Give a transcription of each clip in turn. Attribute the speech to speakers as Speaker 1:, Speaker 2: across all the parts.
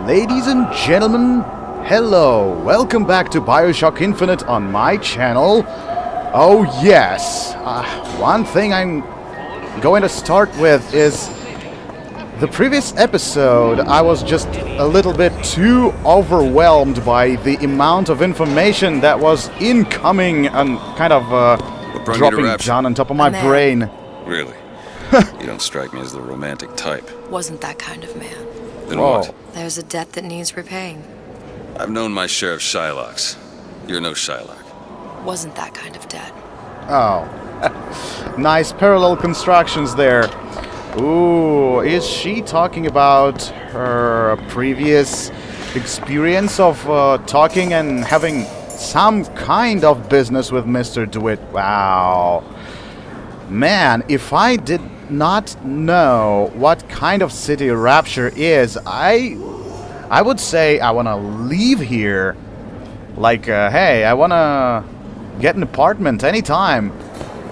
Speaker 1: Ladies and gentlemen, hello! Welcome back to Bioshock Infinite on my channel. Oh yes! One thing I'm going to start with is the previous episode. I was just a little bit too overwhelmed by the amount of information that was incoming and kind of dropping down on top of my brain.
Speaker 2: Really? You don't strike me as the romantic type.
Speaker 3: Wasn't that kind of man.
Speaker 2: Then what?
Speaker 3: There's a debt that needs repaying.
Speaker 2: I've known my share of Shylocks. You're no Shylock.
Speaker 3: Wasn't that kind of debt.
Speaker 1: Oh. Nice parallel constructions there. Ooh, is she talking about her previous experience of talking and having some kind of business with Mr. DeWitt? Wow. Man, if I did not know what kind of city Rapture is, I would say I want to leave here. Like, hey, I want to get an apartment anytime.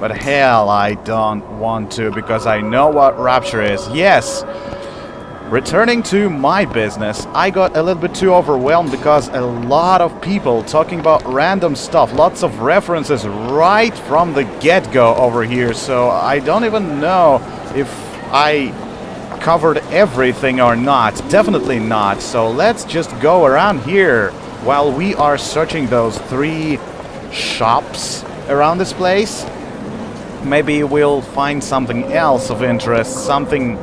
Speaker 1: But hell, I don't want to, because I know what Rapture is. Yes, returning to my business, I got a little bit too overwhelmed because a lot of people talking about random stuff, lots of references right from the get-go over here, so I don't even know if I covered everything or not. Definitely not. So let's just go around here while we are searching those 3 shops around this place. Maybe we'll find something else of interest, something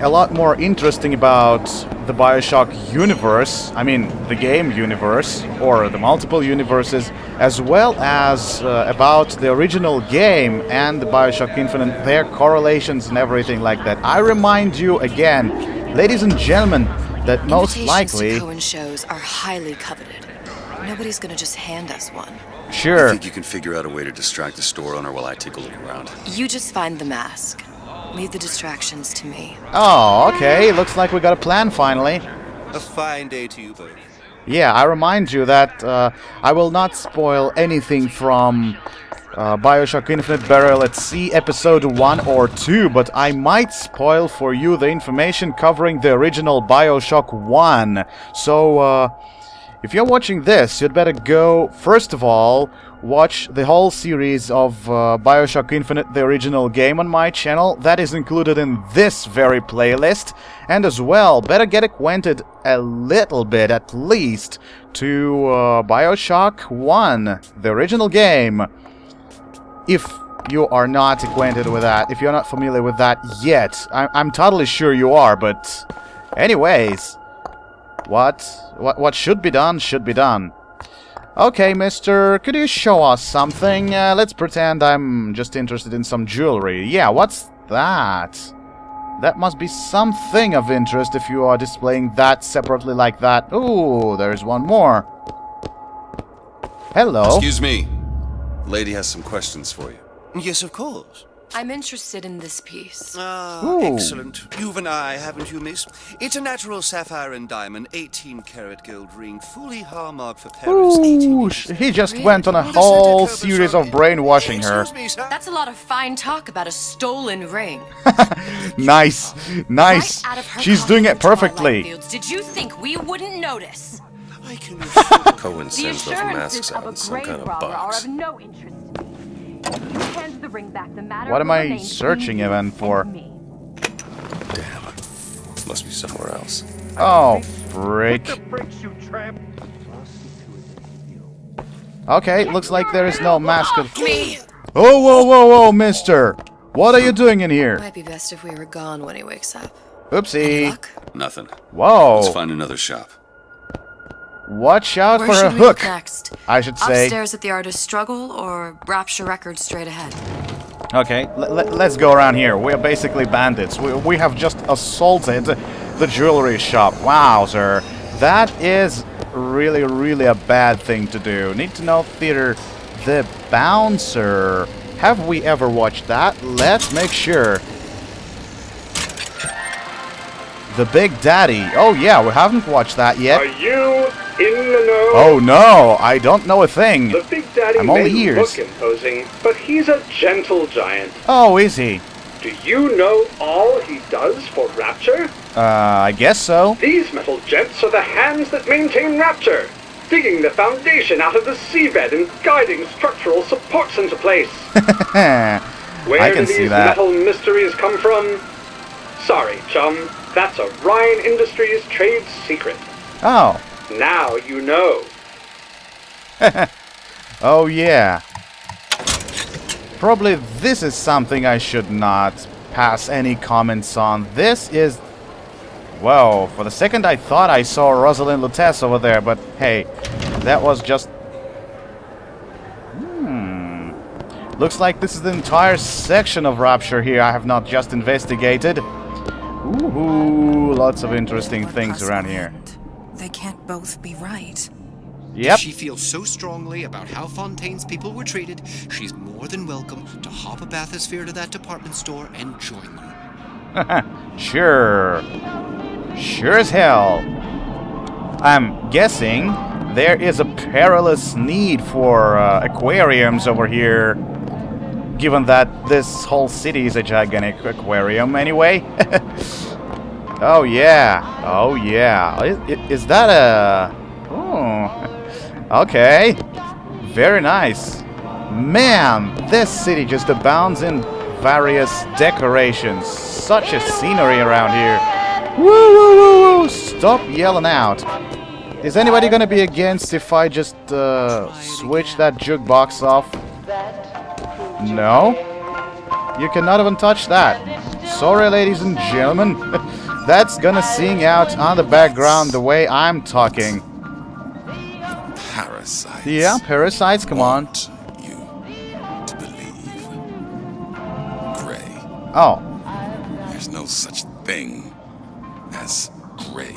Speaker 1: a lot more interesting about the Bioshock universe, I mean the game universe, or the multiple universes, as well as about the original game and the Bioshock Infinite, their correlations and everything like that. I remind you again, ladies and gentlemen, that most likely...
Speaker 3: to Cohen shows are highly coveted. Nobody's gonna just hand us one.
Speaker 1: Sure.
Speaker 2: I think you can figure out a way to distract the store owner while I take a look around.
Speaker 3: You just find the mask. Leave the distractions to me.
Speaker 1: Oh, okay. Looks like we got a plan finally.
Speaker 4: A fine day to you both.
Speaker 1: Yeah, I remind you that I will not spoil anything from Bioshock Infinite Burial at Sea Episode 1 or 2, but I might spoil for you the information covering the original Bioshock 1. So, if you're watching this, you'd better go, first of all, watch the whole series of Bioshock Infinite, the original game, on my channel. That is included in this very playlist. And as well, better get acquainted a little bit, at least, to Bioshock 1, the original game. If you are not acquainted with that, if you're not familiar with that yet, I'm totally sure you are, but anyways, what should be done should be done. Okay, mister, could you show us something? Let's pretend I'm just interested in some jewelry. Yeah, what's that? That must be something of interest if you are displaying that separately like that. Ooh, there's one more. Hello.
Speaker 2: Excuse me. Lady has some questions for you.
Speaker 4: Yes, of course.
Speaker 3: I'm interested in this piece.
Speaker 4: Ah, excellent. You've an eye, haven't you, miss? It's a natural sapphire and diamond, 18-karat gold ring, fully hallmarked for Paris.
Speaker 1: Ooh, he just went on a whole series of brainwashing her.
Speaker 4: Excuse me, sir.
Speaker 3: That's a lot of fine talk about a stolen ring.
Speaker 1: Nice, nice.
Speaker 3: Right out of her
Speaker 1: She's doing it
Speaker 3: Twilight
Speaker 1: perfectly.
Speaker 3: Fields. Did you think we wouldn't notice?
Speaker 4: I can assure
Speaker 2: Cohen
Speaker 5: The
Speaker 2: sends those
Speaker 5: assurances
Speaker 2: masks
Speaker 5: of
Speaker 2: out
Speaker 5: a
Speaker 2: in some
Speaker 5: grave
Speaker 2: kind of
Speaker 5: robber are
Speaker 2: box.
Speaker 5: of no interest to me. You hand the ring back, the matter
Speaker 1: What am
Speaker 5: will
Speaker 1: I
Speaker 5: remain
Speaker 1: searching
Speaker 5: between you
Speaker 1: even for?
Speaker 5: and me.
Speaker 2: Damn. Must be somewhere else.
Speaker 1: Oh, frick. Okay, looks like there is no mask of...
Speaker 3: Me.
Speaker 1: Oh, whoa, whoa, whoa, mister! What are you doing in here?
Speaker 3: Might be best if we were gone when he wakes up. Any
Speaker 1: Oopsie.
Speaker 3: luck?
Speaker 2: Nothing. Let's
Speaker 1: Whoa.
Speaker 2: find another shop.
Speaker 1: Watch out
Speaker 3: Where
Speaker 1: for a
Speaker 3: should we
Speaker 1: hook,
Speaker 3: look next?
Speaker 1: I should say.
Speaker 3: Upstairs at the Artist's Struggle or Rapture Records straight ahead?
Speaker 1: Okay, let's go around here. We are basically bandits. We have just assaulted the jewelry shop. Wow, sir. That is really, really a bad thing to do. Need to know theater. The Bouncer. Have we ever watched that? Let's make sure. The Big Daddy. Oh yeah, we haven't watched that yet.
Speaker 6: Are you in the know?
Speaker 1: Oh no, I don't know a thing.
Speaker 6: The Big Daddy
Speaker 1: I'm all
Speaker 6: may
Speaker 1: ears.
Speaker 6: look imposing, but he's a gentle giant.
Speaker 1: Oh, is he?
Speaker 6: Do you know all he does for Rapture?
Speaker 1: I guess so.
Speaker 6: These metal jets are the hands that maintain Rapture, digging the foundation out of the seabed and guiding structural supports into place. Where
Speaker 1: I can
Speaker 6: do
Speaker 1: see
Speaker 6: these
Speaker 1: that.
Speaker 6: metal mysteries come from? Sorry, chum. That's a Ryan Industries trade secret.
Speaker 1: Oh.
Speaker 6: Now you know.
Speaker 1: Oh yeah. Probably this is something I should not pass any comments on. This is... Whoa, for the second I thought I saw Rosalind Lutece over there, but hey, that was just... Looks like this is the entire section of Rapture here I have not just investigated. Ooh, lots of interesting things around here.
Speaker 3: They can't both be right.
Speaker 1: Yep.
Speaker 7: She feels so strongly about how Fontaine's people were treated, she's more than welcome to hop a bathysphere to that department store and join them.
Speaker 1: Sure. Sure as hell. I'm guessing there is a perilous need for aquariums over here, given that this whole city is a gigantic aquarium anyway. Oh yeah. Oh yeah. Is that a... Oh... Okay, very nice. Man, this city just abounds in various decorations. Such a scenery around here. Woo woo woo woo! Stop yelling out. Is anybody gonna be against if I just switch that jukebox off? No? You cannot even touch that. Sorry, ladies and gentlemen. That's gonna sing out on the background the way I'm talking.
Speaker 2: Parasites.
Speaker 1: Yeah, parasites, come on.
Speaker 2: Want you to believe. Gray.
Speaker 1: Oh,
Speaker 2: There's no such thing as gray.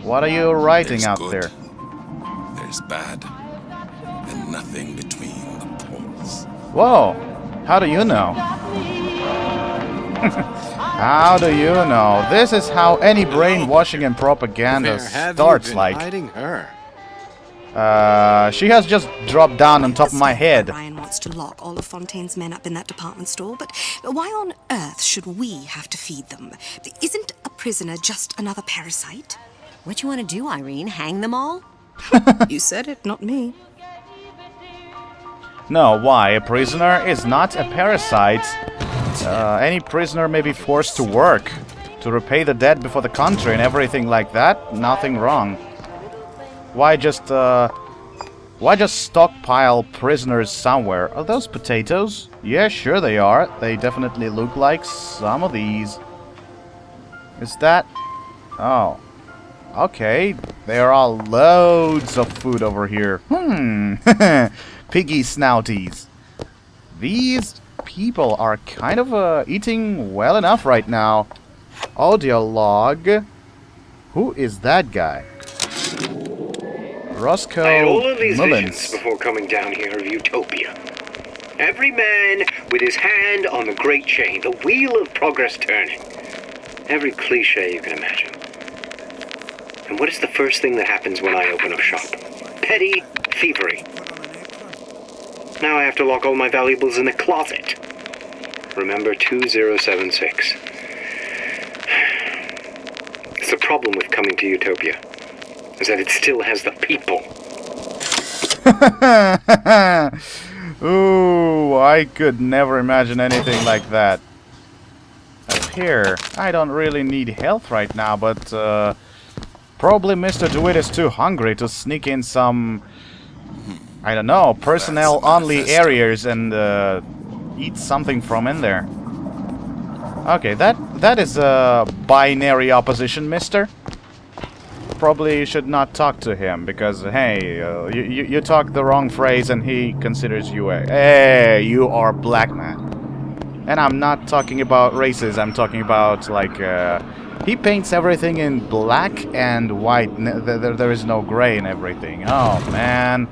Speaker 1: what are you writing
Speaker 2: There's
Speaker 1: out
Speaker 2: good,
Speaker 1: there?
Speaker 2: There's bad, and nothing between the poles.
Speaker 1: Whoa, how do you know? How do you know? This is how any brainwashing and propaganda starts like.
Speaker 7: Hiding her?
Speaker 1: She has just dropped down on top of my head.
Speaker 8: Ryan wants to lock all of Fontaine's men up in that department store, but why on earth should we have to feed them? Isn't a prisoner just another parasite?
Speaker 9: What you want to do, Irene? Hang them all?
Speaker 8: You said it, not me.
Speaker 1: No, why? A prisoner is not a parasite. Any prisoner may be forced to work, to repay the debt before the country and everything like that. Nothing wrong. Why just stockpile prisoners somewhere? Are those potatoes? Yeah, sure they are. They definitely look like some of these. Is that... Oh. Okay. There are loads of food over here. Piggy snouties. These people are kind of eating well enough right now. Audio log. Who is that guy? Roscoe
Speaker 6: I had all of these
Speaker 1: Mullins.
Speaker 6: visions before coming down here of Utopia. Every man with his hand on the great chain, the wheel of progress turning. Every cliche you can imagine. And what is the first thing that happens when I open up shop? Petty thievery. Now I have to lock all my valuables in the closet. Remember 2076. It's the problem with coming to Utopia, is that it still has the people.
Speaker 1: Ooh, I could never imagine anything like that. Up here, I don't really need health right now, but probably Mr. DeWitt is too hungry to sneak in some, I don't know, personnel-only areas and eat something from in there. Okay, that is a binary opposition, mister. Probably you should not talk to him, because, hey, you talk the wrong phrase and he considers you a... Hey, you are black man. And I'm not talking about races, I'm talking about, like, he paints everything in black and white. There is no gray in everything. Oh, man.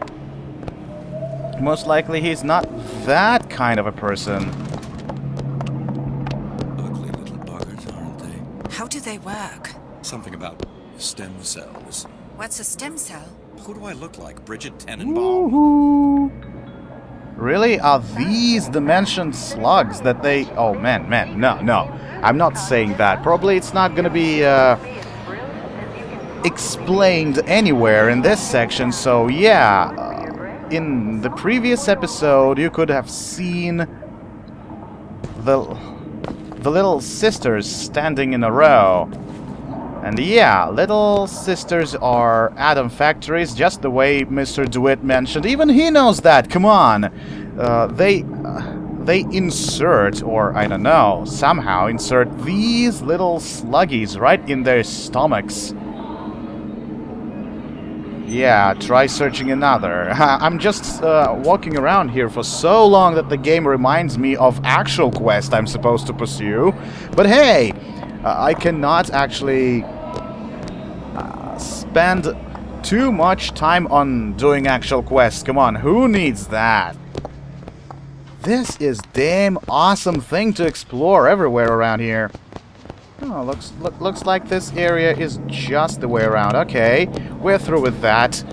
Speaker 1: Most likely he's not that kind of a person.
Speaker 10: Ugly little buggers, aren't they?
Speaker 3: How do they work?
Speaker 10: Something about stem cells.
Speaker 3: What's a stem cell?
Speaker 10: Who do I look like? Bridget Tenenbaum?
Speaker 1: Woohoo! Really? Are these dimension slugs that they... Oh, man, no. I'm not saying that. Probably it's not gonna be explained anywhere in this section, so yeah. In the previous episode, you could have seen the little sisters standing in a row. And yeah, little sisters are atom factories, just the way Mr. DeWitt mentioned. Even he knows that, come on! They insert, or I don't know, somehow insert these little sluggies right in their stomachs. Yeah, try searching another. I'm just walking around here for so long that the game reminds me of actual quest I'm supposed to pursue. But hey, I cannot actually spend too much time on doing actual quests. Come on, who needs that? This is damn awesome thing to explore everywhere around here. Oh, looks like this area is just the way around. Okay, we're through with that.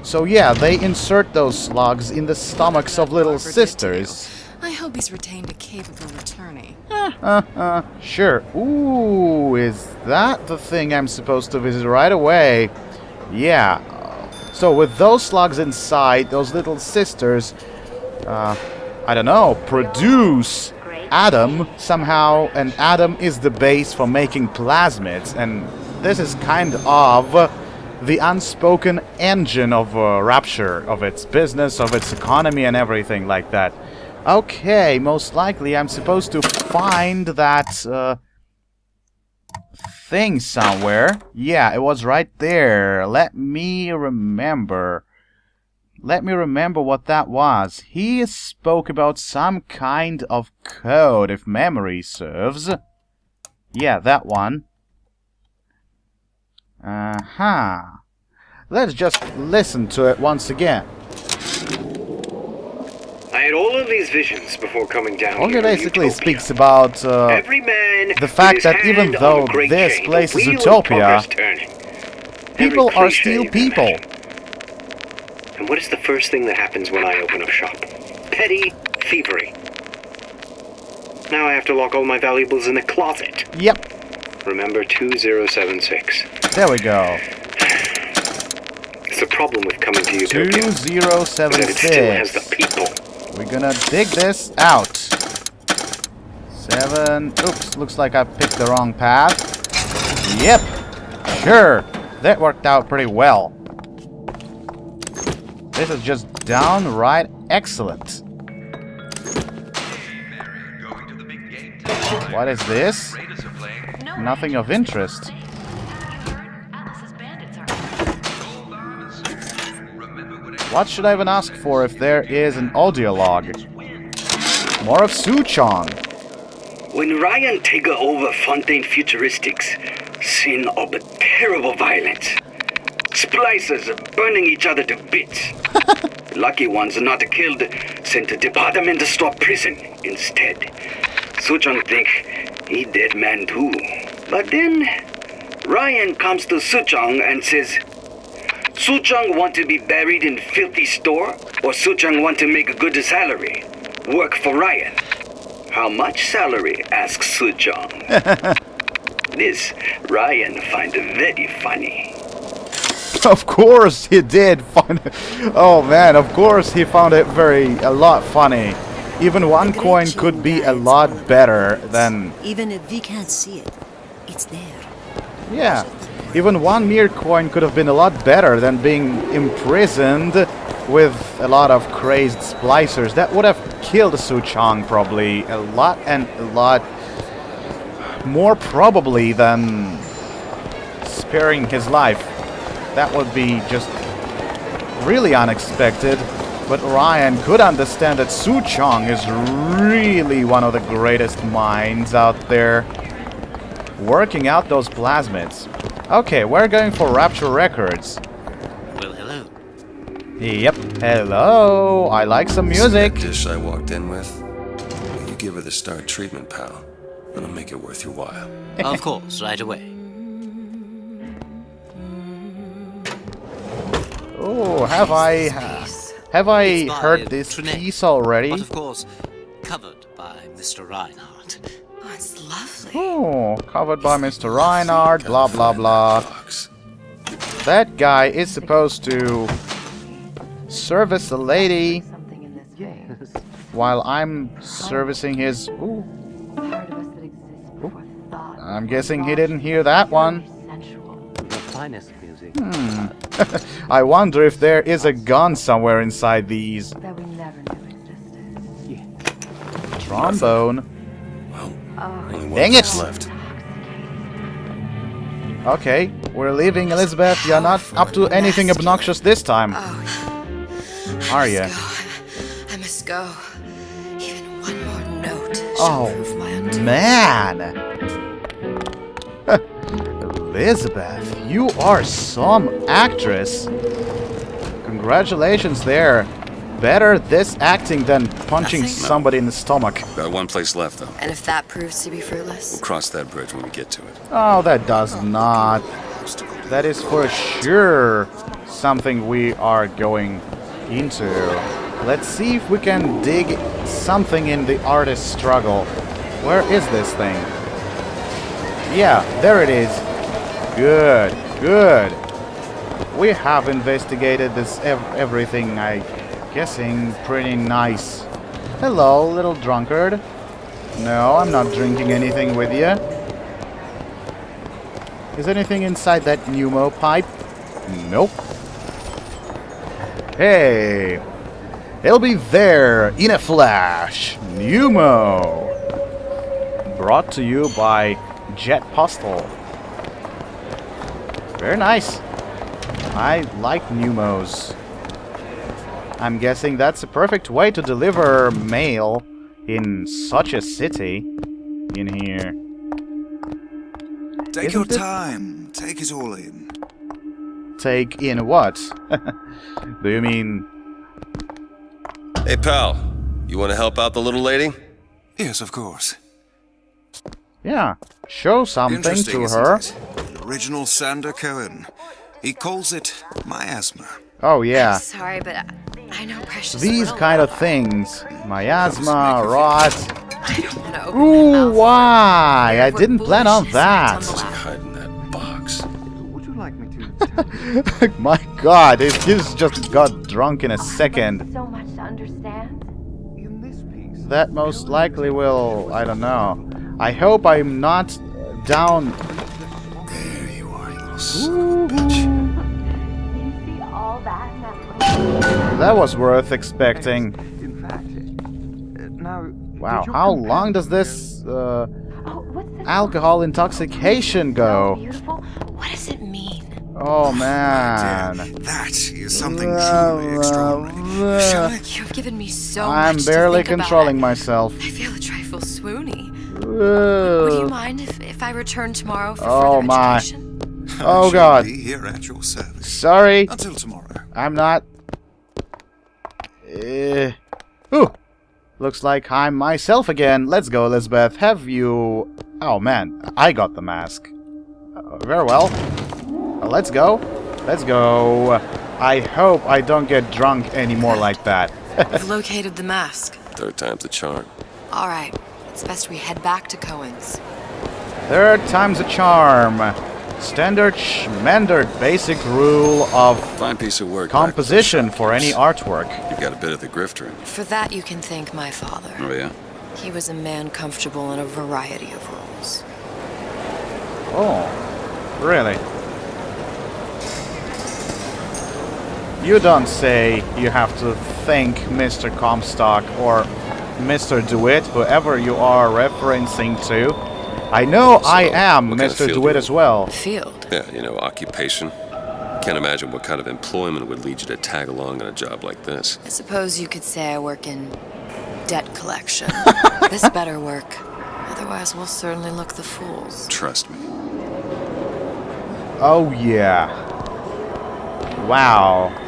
Speaker 1: So yeah, they insert those slugs in the stomachs of little sisters.
Speaker 3: I hope he's retained a capable attorney.
Speaker 1: Sure. Ooh, is that the thing I'm supposed to visit right away? Yeah. So with those slugs inside, those little sisters, I don't know, produce atom somehow, and atom is the base for making plasmids, and this is kind of the unspoken engine of Rapture, of its business, of its economy and everything like that. Okay, most likely I'm supposed to find that thing somewhere. Yeah, it was right there. Let me remember what that was. He spoke about some kind of code, if memory serves. Yeah, that one. Let's just listen to it once again.
Speaker 6: I had all of these visions before coming down
Speaker 1: Only
Speaker 6: here.
Speaker 1: basically
Speaker 6: Utopia.
Speaker 1: speaks about
Speaker 6: Every man
Speaker 1: the fact
Speaker 6: with
Speaker 1: that
Speaker 6: his
Speaker 1: even
Speaker 6: hand
Speaker 1: though
Speaker 6: on the great
Speaker 1: this
Speaker 6: chain,
Speaker 1: place
Speaker 6: the
Speaker 1: is
Speaker 6: wheel of
Speaker 1: Utopia,
Speaker 6: progress turning.
Speaker 1: people
Speaker 6: Every
Speaker 1: are
Speaker 6: cliche
Speaker 1: still
Speaker 6: you can
Speaker 1: people.
Speaker 6: imagine. And what is the first thing that happens when I open up shop? Petty thievery. Now I have to lock all my valuables in the closet.
Speaker 1: Yep.
Speaker 6: Remember 2076.
Speaker 1: There we go.
Speaker 6: It's a problem with coming to Utopia.
Speaker 1: 2076.
Speaker 6: That it still has the people.
Speaker 1: We're gonna dig this out. 7. Oops, looks like I picked the wrong path. Yep. Sure. That worked out pretty well. This is just downright excellent. What is this? Nothing of interest. What should I even ask for if there is an audio log? More of Suchong.
Speaker 6: When Ryan take over Fontaine Futuristics, scene of a terrible violence. Splicers burning each other to bits. Lucky ones not killed, sent to department store prison instead. Suchong think he dead man too. But then Ryan comes to Suchong and says, Suchong want to be buried in filthy store, or Suchong want to make a good salary? Work for Ryan. How much salary? Asks Suchong. This Ryan find very funny.
Speaker 1: Of course he did find it. Oh man, of course he found it a lot funny. Even one coin could be a lot better than...
Speaker 9: Even if we can't see it, it's there.
Speaker 1: Yeah. Even one mere coin could have been a lot better than being imprisoned with a lot of crazed splicers. That would have killed Suchong probably a lot more probably than sparing his life. That would be just really unexpected. But Ryan could understand that Suchong is really one of the greatest minds out there working out those plasmids. Okay, we're going for Rapture Records.
Speaker 7: Well, hello.
Speaker 1: Yep, hello. I like some music.
Speaker 2: See that dish I walked in with? You give her the star treatment, pal. It'll make it worth your while.
Speaker 7: Of course, right away.
Speaker 1: Oh, Have I
Speaker 7: It's by
Speaker 1: heard this
Speaker 7: Trinet,
Speaker 1: piece already?
Speaker 7: But of course, covered by Mr. Reinhardt.
Speaker 3: Oh, it's lovely.
Speaker 1: Oh, covered by Mr. Reinhardt, blah blah blah. That guy is supposed to service a lady
Speaker 5: Something in this game.
Speaker 1: while I'm servicing his... Ooh,
Speaker 5: Part of us that exists before thought.
Speaker 1: I'm guessing he didn't hear that one.
Speaker 5: Sensual.
Speaker 6: The finest music.
Speaker 1: I wonder if there is a gun somewhere inside these.
Speaker 5: That we never knew existed.
Speaker 1: Trombone.
Speaker 2: Only one
Speaker 1: Dang
Speaker 2: place
Speaker 1: it!
Speaker 2: left.
Speaker 1: Okay, we're leaving, Elizabeth. You're not up to anything obnoxious this time,
Speaker 3: Oh,
Speaker 1: are you?
Speaker 3: I must go. Even one more note shall
Speaker 1: Oh,
Speaker 3: prove my undoing.
Speaker 1: man! Elizabeth, you are some actress. Congratulations there. Better this acting than punching
Speaker 3: Nothing?
Speaker 1: somebody in the stomach.
Speaker 2: Got one place left, though.
Speaker 3: And if that proves to be fruitless?
Speaker 2: We'll cross that bridge when we get to it.
Speaker 1: Oh, that does not. That is for sure something we are going into. Let's see if we can dig something in the artist's struggle. Where is this thing? Yeah, there it is. Good, good. We have investigated this everything, I guessing pretty nice. Hello, little drunkard. No, I'm not drinking anything with you. Is anything inside that pneumo pipe? Nope. Hey! He'll be there in a flash. Pneumo! Brought to you by Jet Postal. Very nice. I like pneumos. I'm guessing that's a perfect way to deliver mail in such a city. In here.
Speaker 10: Take
Speaker 1: Isn't
Speaker 10: your
Speaker 1: it-
Speaker 10: time. Take it all in.
Speaker 1: Take in what? Do you mean...
Speaker 2: Hey, pal. You want to help out the little lady?
Speaker 10: Yes, of course.
Speaker 1: Yeah, show something
Speaker 10: Interesting,
Speaker 1: to
Speaker 10: isn't
Speaker 1: her.
Speaker 10: it? The original Sander Cohen. He calls it miasma.
Speaker 1: Oh yeah,
Speaker 3: Sorry, but I know precious
Speaker 1: these
Speaker 3: little
Speaker 1: kind of
Speaker 3: about
Speaker 1: things. Miasma, rot.
Speaker 3: I don't want to open my
Speaker 1: Ooh,
Speaker 3: mouth.
Speaker 1: why? I
Speaker 3: We're
Speaker 1: didn't plan on
Speaker 3: bullish as
Speaker 1: that.
Speaker 3: we tumble out.
Speaker 2: Hide in that box.
Speaker 6: Would you like me to?
Speaker 1: My god, he's just got drunk in a second.
Speaker 5: So much to understand.
Speaker 6: In this piece.
Speaker 1: That most likely will... I don't know. I hope I'm not down...
Speaker 10: There you are, you little son of a bitch.
Speaker 5: You see all that in that
Speaker 1: That was worth expecting.
Speaker 6: In fact, now.
Speaker 1: Wow,
Speaker 6: did your
Speaker 1: how long does
Speaker 6: companion-
Speaker 1: this
Speaker 5: Oh, what's this?
Speaker 1: alcohol intoxication
Speaker 5: So
Speaker 1: go?
Speaker 5: beautiful. What does it mean?
Speaker 1: Oh man.
Speaker 10: That is something truly extraordinary. Shall I?
Speaker 3: You've given me so
Speaker 1: I'm
Speaker 3: much
Speaker 1: barely
Speaker 3: to think
Speaker 1: controlling
Speaker 3: about.
Speaker 1: myself.
Speaker 3: I feel a trifle swoony. Would you
Speaker 1: Ugh.
Speaker 3: mind if I return tomorrow for
Speaker 1: Oh,
Speaker 3: further
Speaker 1: my.
Speaker 3: education?
Speaker 1: Oh
Speaker 10: I shall
Speaker 1: god.
Speaker 10: be here at your service.
Speaker 1: Sorry,
Speaker 10: Until tomorrow.
Speaker 1: I'm not. Ooh. Looks like I'm myself again. Let's go, Elizabeth. Have you... Oh man, I got the mask. Very well. Let's go. Let's go. I hope I don't get drunk anymore like that.
Speaker 3: I've located the mask.
Speaker 2: Third time's the charm.
Speaker 3: All right, it's best we head back to Cohen's.
Speaker 1: Third time's a charm. Standard schmendard basic rule of
Speaker 2: Fine piece of work.
Speaker 1: composition for any artwork.
Speaker 2: You've got a bit of the grifter in you.
Speaker 3: For that, you can thank my father.
Speaker 2: Oh, yeah?
Speaker 3: He was a man comfortable in a variety of roles.
Speaker 1: Oh, really? You don't say you have to thank Mr. Comstock or Mr. DeWitt, whoever you are referencing to. I know I am
Speaker 2: what kind of
Speaker 1: Mr.
Speaker 2: field
Speaker 1: DeWitt
Speaker 2: you
Speaker 1: as well.
Speaker 3: Field.
Speaker 2: Yeah, you know, occupation. Can't imagine what kind of employment would lead you to tag along on a job like this.
Speaker 3: I suppose you could say I work in debt collection. This better work. Otherwise, we'll certainly look the fools.
Speaker 2: Trust me.
Speaker 1: Oh yeah. Wow.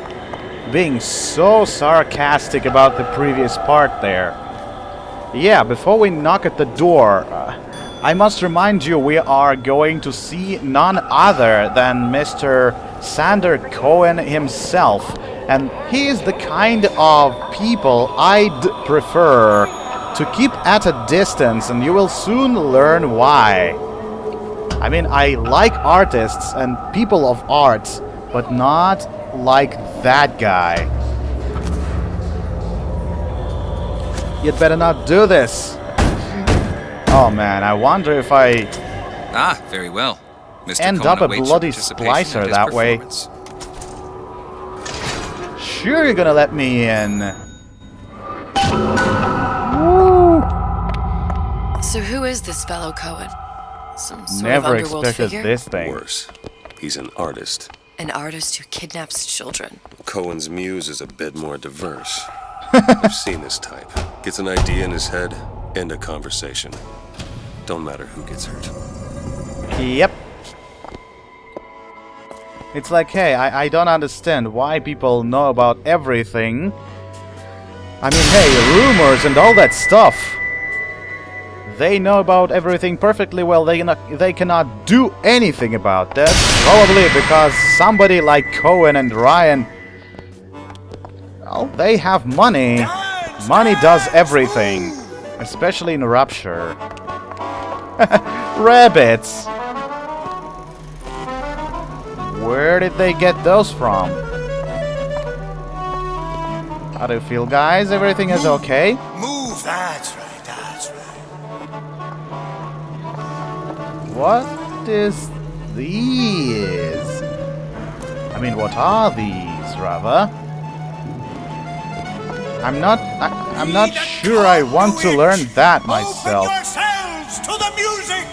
Speaker 1: Being so sarcastic about the previous part there. Yeah, before we knock at the door, I must remind you we are going to see none other than Mr. Sander Cohen himself. And he is the kind of people I'd prefer to keep at a distance, and you will soon learn why. I mean, I like artists and people of art, but not like that guy. You'd better not do this. Oh man, I wonder if I
Speaker 11: Ah, very well. Mr.
Speaker 1: end
Speaker 11: Cohen
Speaker 1: up a
Speaker 11: awaits
Speaker 1: bloody
Speaker 11: your participation
Speaker 1: splicer
Speaker 11: at his
Speaker 1: that way.
Speaker 11: performance.
Speaker 1: Sure, you're gonna let me in.
Speaker 3: So who is this fellow Cohen? Some sort
Speaker 1: Never
Speaker 3: of underworld
Speaker 1: expected
Speaker 3: figure?
Speaker 1: this thing.
Speaker 2: Worse, he's an artist.
Speaker 3: An artist who kidnaps children.
Speaker 2: Cohen's muse is a bit more diverse. I've seen this type. Gets an idea in his head, end a conversation. Don't matter who gets hurt.
Speaker 1: Yep. It's like, hey, I don't understand why people know about everything. I mean, hey, rumors and all that stuff. They know about everything perfectly well. They cannot do anything about that. Probably because somebody like Cohen and Ryan, well, they have money. Money does everything, especially in Rupture. Rabbits. Where did they get those from? How do you feel, guys? Everything is okay?
Speaker 12: Move, that's right.
Speaker 1: What is these? I mean, what are these, rather? I'm not sure I want to learn that myself.
Speaker 12: Open yourselves to the music,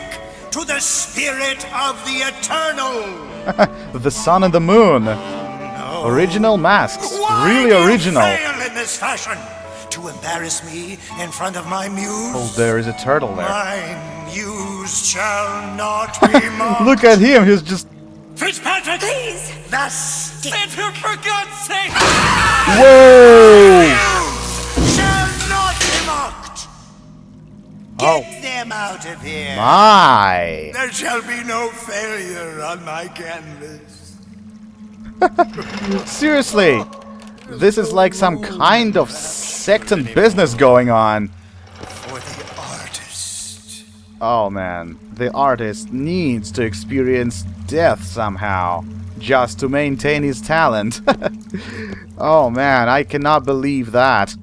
Speaker 12: to the spirit of the eternal.
Speaker 1: The sun and the moon.
Speaker 12: No.
Speaker 1: Original masks.
Speaker 12: Why
Speaker 1: Really
Speaker 12: do you
Speaker 1: original.
Speaker 12: fail in this fashion? To embarrass me in front of my muse?
Speaker 1: Oh, there is a turtle there.
Speaker 12: My muse shall not be mocked.
Speaker 1: Look at him, he's just...
Speaker 12: Fitzpatrick! Please! Thus stick. For God's sake!
Speaker 1: Whoa!
Speaker 12: Shall not be mocked! Get them out of here!
Speaker 1: My!
Speaker 12: There shall be no failure on my canvas.
Speaker 1: Seriously! This is like some kind of second business going on.
Speaker 12: For the artist.
Speaker 1: Oh man, the artist needs to experience death somehow, just to maintain his talent. Oh man, I cannot believe that.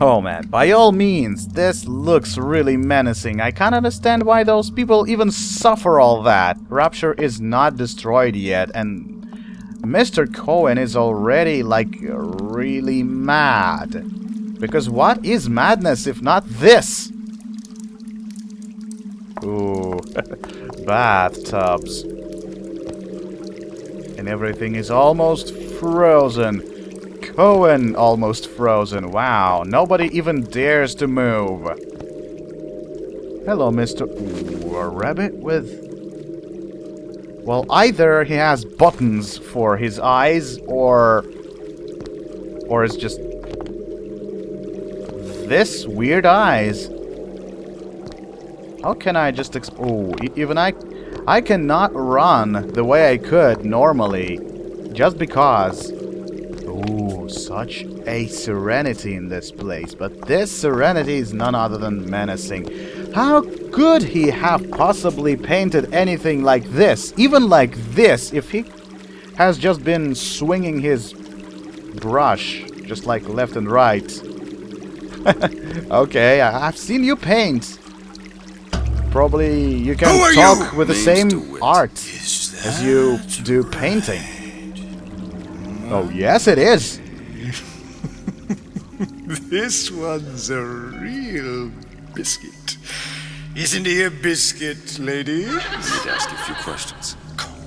Speaker 1: Oh man, by all means, this looks really menacing. I can't understand why those people even suffer all that. Rupture is not destroyed yet, and Mr. Cohen is already, like, really mad. Because what is madness if not this? Ooh, bathtubs. And everything is almost frozen. Cohen almost frozen. Wow, nobody even dares to move. Hello, Mr. Ooh, a rabbit with... Well, either he has buttons for his eyes, or it's just this weird eyes. How can I just even I cannot run the way I could normally, just because. Ooh, such a serenity in this place, but this serenity is none other than menacing. How could he have possibly painted anything like this, even like this, if he has just been swinging his brush, just like left and right? Okay, I've seen you paint. Probably you can talk with the same art as you do painting. Oh, yes it is.
Speaker 12: This one's a real biscuit. Isn't he a biscuit, lady?
Speaker 2: I need to ask you a few questions.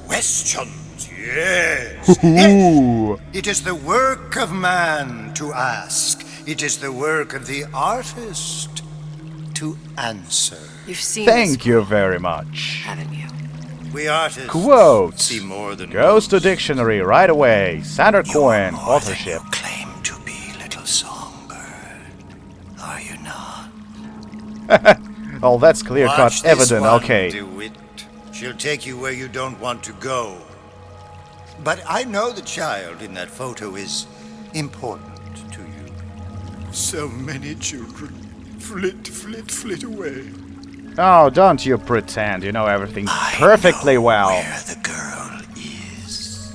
Speaker 12: Questions, yes. Yes. It is the work of man to ask. It is the work of the artist to answer.
Speaker 3: You've seen
Speaker 1: Thank you very much.
Speaker 3: Haven't you?
Speaker 12: We artists
Speaker 1: Quotes.
Speaker 12: see more than
Speaker 1: Goes to dictionary right away. Sander Cohen, authorship.
Speaker 12: claim to be, little songbird. Are you not?
Speaker 1: Oh, that's clear-cut
Speaker 12: Watch this
Speaker 1: evident.
Speaker 12: one,
Speaker 1: Okay.
Speaker 12: DeWitt. She'll take you where you don't want to go. But I know the child in that photo is important to you. So many children flit away.
Speaker 1: Oh, don't you pretend. You know everything perfectly well.
Speaker 12: Where the girl is.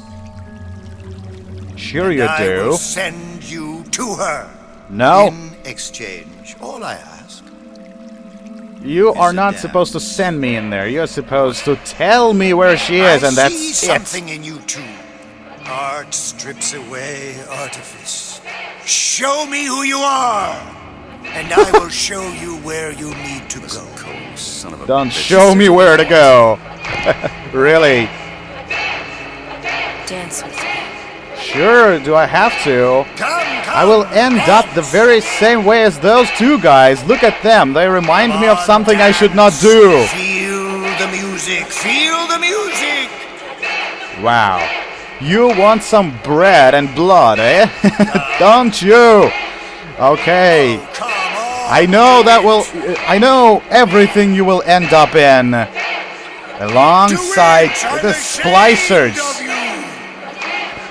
Speaker 1: Sure you
Speaker 12: I
Speaker 1: do.
Speaker 12: will send you to her.
Speaker 1: No.
Speaker 12: In exchange, all I ask.
Speaker 1: You are not supposed to send me in there. You're supposed to tell me where she is, and that's
Speaker 12: I see
Speaker 1: it.
Speaker 12: something in you too. Art strips away artifice. Show me who you are, and I will show you where you need to go.
Speaker 2: Son of a
Speaker 1: Don't
Speaker 2: bitch.
Speaker 1: show me where to go. Really?
Speaker 3: Dance with me.
Speaker 1: Sure, do I have to?
Speaker 12: Come,
Speaker 1: I will end up the very same way as those two guys. Look at them. They remind me of something I should not do.
Speaker 12: Feel the music. Feel the music.
Speaker 1: Wow. You want some bread and blood, eh? Don't you? Okay. I know that will... I know everything you will end up in. Alongside the splicers.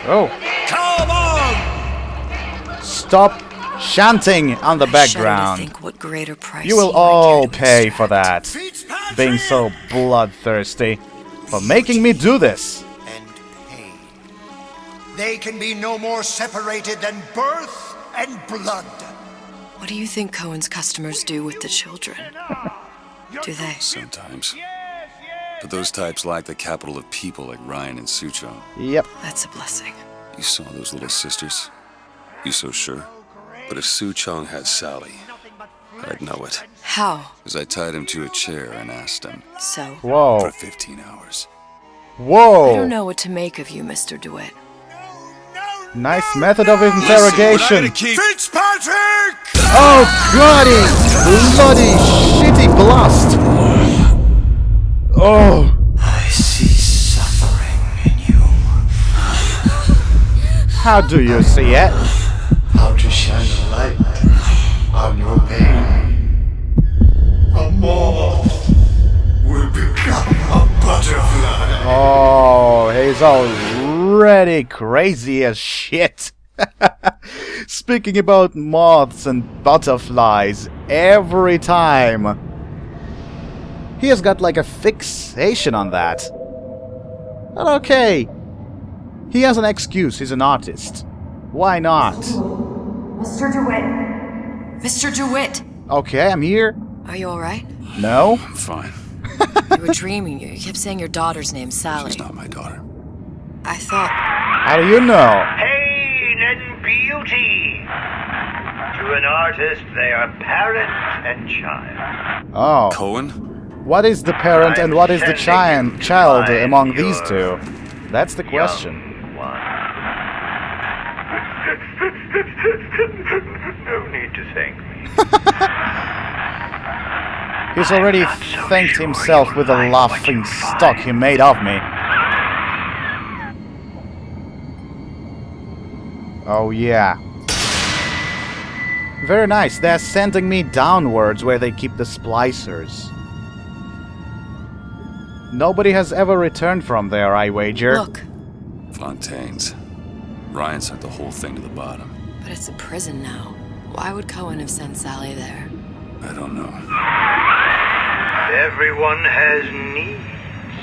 Speaker 1: Oh.
Speaker 12: Come on.
Speaker 1: Stop chanting on the background.
Speaker 3: Think what greater price
Speaker 1: You will all pay for that. Being so bloodthirsty. For making me do this.
Speaker 12: They can be no more separated than birth and blood.
Speaker 3: What do you think Cohen's customers do with the children? Do they?
Speaker 2: Sometimes. But those types lack the capital of people like Ryan and Suchong.
Speaker 1: Yep.
Speaker 3: That's a blessing.
Speaker 2: You saw those little sisters? You so sure? But if Suchong had Sally, I'd know it.
Speaker 3: How?
Speaker 2: As I tied him to a chair and asked him.
Speaker 3: So?
Speaker 1: Whoa.
Speaker 2: For 15 hours.
Speaker 1: Whoa.
Speaker 3: I don't know what to make of you, Mr. DeWitt.
Speaker 1: Nice method of interrogation.
Speaker 12: Fitzpatrick!
Speaker 1: Oh, bloody shitty blast. Oh.
Speaker 12: I see suffering in you.
Speaker 1: How do you see it?
Speaker 12: How to shine a light on your pain. A moth will become a butterfly.
Speaker 1: Oh, he's already crazy as shit. Speaking about moths and butterflies, every time he has got like a fixation on that. But okay, he has an excuse, he's an artist. Why not?
Speaker 5: Mr. DeWitt.
Speaker 3: Mr. DeWitt!
Speaker 1: Okay, I'm here.
Speaker 3: Are you alright?
Speaker 1: No?
Speaker 2: I'm fine.
Speaker 3: You were dreaming. You kept saying your daughter's name, Sally.
Speaker 2: She's not my daughter.
Speaker 3: I thought...
Speaker 1: How do you know?
Speaker 6: Pain and beauty. To an artist, they are parent and child.
Speaker 1: Oh.
Speaker 2: Cohen?
Speaker 1: What is the parent and what is the child among these two? That's the question.
Speaker 6: No need to thank me.
Speaker 1: He's already thanked himself with the laughing stock he made of me. Oh yeah. Very nice. They're sending me downwards where they keep the splicers. Nobody has ever returned from there, I wager.
Speaker 3: Look.
Speaker 2: Fontaine's. Ryan sent the whole thing to the bottom.
Speaker 3: But it's a prison now. Why would Cohen have sent Sally there?
Speaker 2: I don't know.
Speaker 6: Everyone has needs.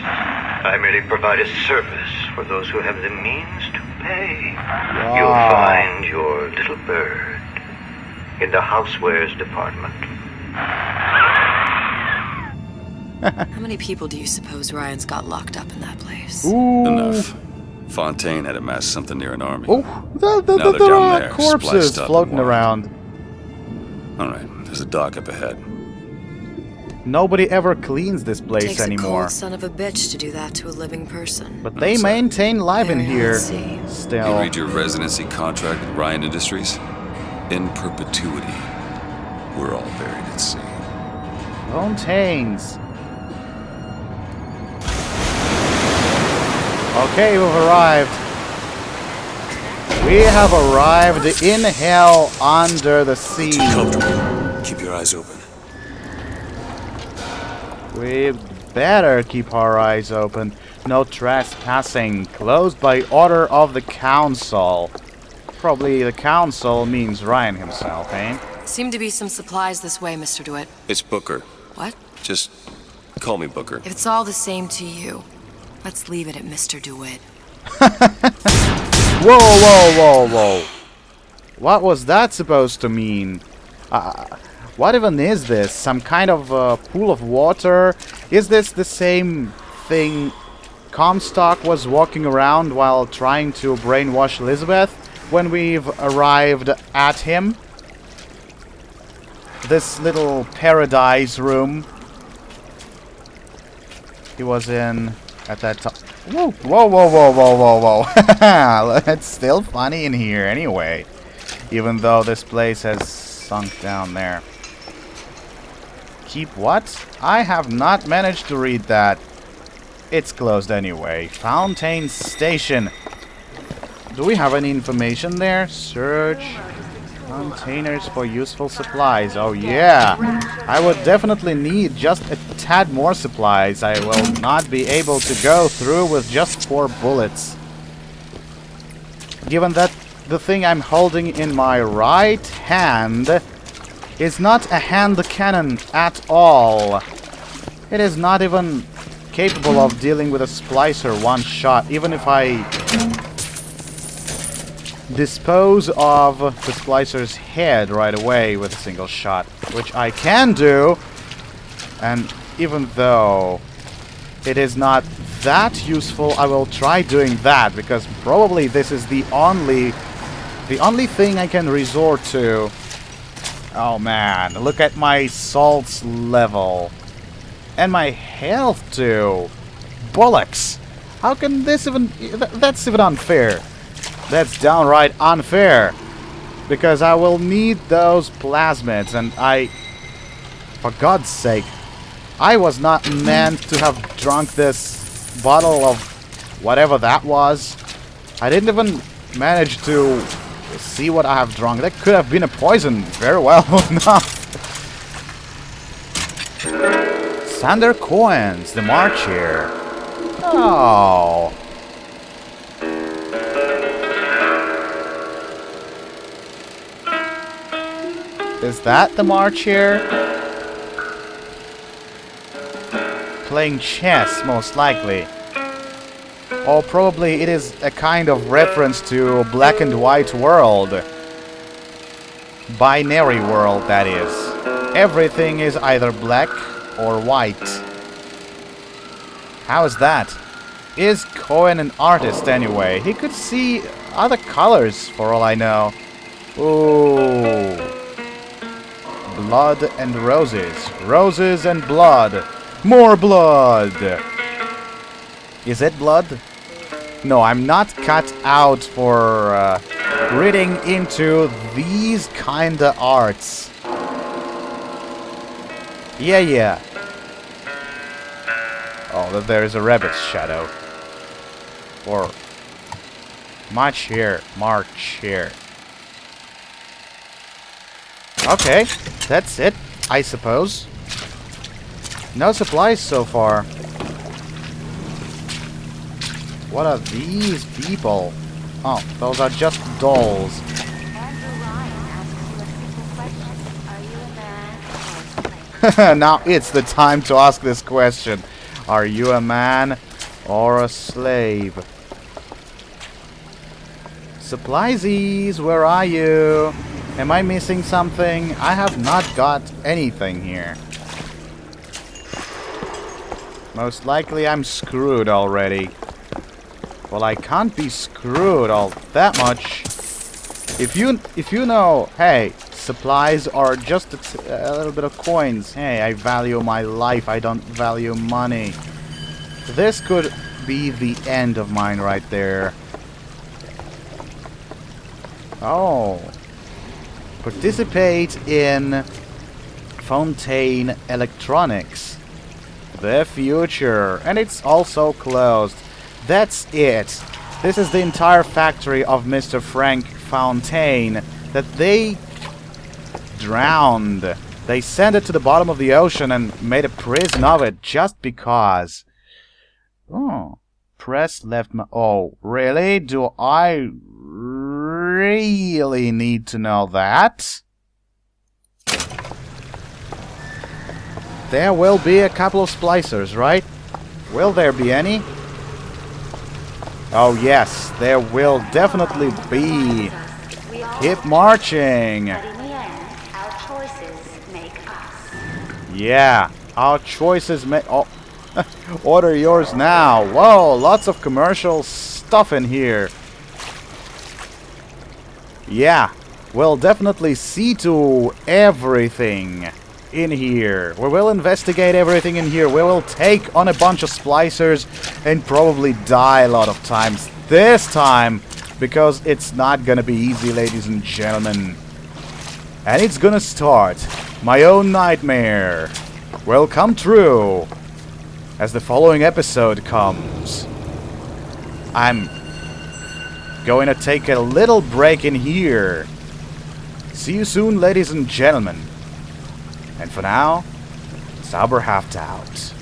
Speaker 6: I merely provide a service for those who have the means to pay.
Speaker 1: Wow.
Speaker 6: You'll find your little bird in the housewares department.
Speaker 3: How many people do you suppose Ryan's got locked up in that place?
Speaker 1: Ooh.
Speaker 2: Enough. Fontaine had amassed something near an army.
Speaker 1: Oh,
Speaker 2: Now they're
Speaker 1: there
Speaker 2: down
Speaker 1: are
Speaker 2: there,
Speaker 1: corpses
Speaker 2: spliced up
Speaker 1: floating
Speaker 2: and
Speaker 1: around.
Speaker 2: Alright, there's a dock up ahead.
Speaker 1: Nobody ever cleans this place
Speaker 3: Takes
Speaker 1: anymore.
Speaker 3: a cold son of a bitch to do that to a living person.
Speaker 1: But they maintain life in here
Speaker 2: You
Speaker 1: still.
Speaker 2: read your residency contract with Ryan Industries? In perpetuity, we're all buried at sea.
Speaker 1: Fontaines. Okay, we've arrived. We have arrived in hell under the sea.
Speaker 2: Comfortable. Keep your eyes open.
Speaker 1: We better keep our eyes open. No trespassing. Closed by order of the council. Probably the council means Ryan himself, eh?
Speaker 3: Seem to be some supplies this way, Mr. DeWitt.
Speaker 2: It's Booker.
Speaker 3: What?
Speaker 2: Just call me Booker.
Speaker 3: If it's all the same to you, let's leave it at Mr. DeWitt.
Speaker 1: Whoa, whoa, whoa, whoa. What was that supposed to mean? What even is this? Some kind of pool of water? Is this the same thing Comstock was walking around while trying to brainwash Elizabeth when we've arrived at him? This little paradise room he was in at that time. Whoa, whoa, whoa, whoa, whoa, whoa, whoa. It's still funny in here anyway. Even though this place has sunk down there. Keep what? I have not managed to read that. It's closed anyway. Fountain Station. Do we have any information there? Search. Containers for useful supplies. Oh yeah. I would definitely need just a tad more supplies. I will not be able to go through with just 4 bullets. Given that the thing I'm holding in my right hand is not a hand cannon at all. It is not even capable of dealing with a splicer one shot, even if I dispose of the splicer's head right away with a single shot, which I can do. And even though it is not that useful, I will try doing that, because probably this is the only thing I can resort to. Oh man, look at my salts level. And my health too. Bollocks! How can this even... That's even unfair. That's downright unfair. Because I will need those plasmids, and for God's sake, I was not meant to have drunk this bottle of whatever that was. I didn't even manage to see what I have drunk. That could have been a poison, very well enough. Sander Cohen's The March here. Oh. Is that the March here? Playing chess, most likely. Or probably it is a kind of reference to black and white world. Binary world, that is. Everything is either black or white. How is that? Is Cohen an artist anyway? He could see other colors for all I know. Ooh. Blood and roses. Roses and blood. More blood! Is it blood? No, I'm not cut out for reading into these kinda arts. Yeah. Oh, there is a rabbit's shadow. Or March here. Okay, that's it, I suppose. No supplies so far. What are these people? Oh, those are just dolls. Now it's the time to ask this question. Are you a man or a slave? Suppliesies, where are you? Am I missing something? I have not got anything here. Most likely I'm screwed already. Well, I can't be screwed all that much. If you know, hey, supplies are just a little bit of coins. Hey, I value my life. I don't value money. This could be the end of mine right there. Oh. Participate in Fontaine Electronics. The future. And it's also closed. That's it. This is the entire factory of Mr. Frank Fontaine that they drowned. They sent it to the bottom of the ocean and made a prison of it just because. Oh. Press left oh, really? Do I really need to know that? There will be a couple of splicers, right? Will there be any? Oh yes, there will definitely be. Keep marching.
Speaker 13: But in the end, our choices make us.
Speaker 1: Yeah, our choices make... Oh, order yours now. Whoa, lots of commercial stuff in here. Yeah, we'll definitely see to everything in here. We will investigate everything in here. We will take on a bunch of splicers and probably die a lot of times. This time, because it's not gonna be easy, ladies and gentlemen. And it's gonna start. My own nightmare will come true as the following episode comes. I'm going to take a little break in here. See you soon, ladies and gentlemen. And for now, Zauberhaft out.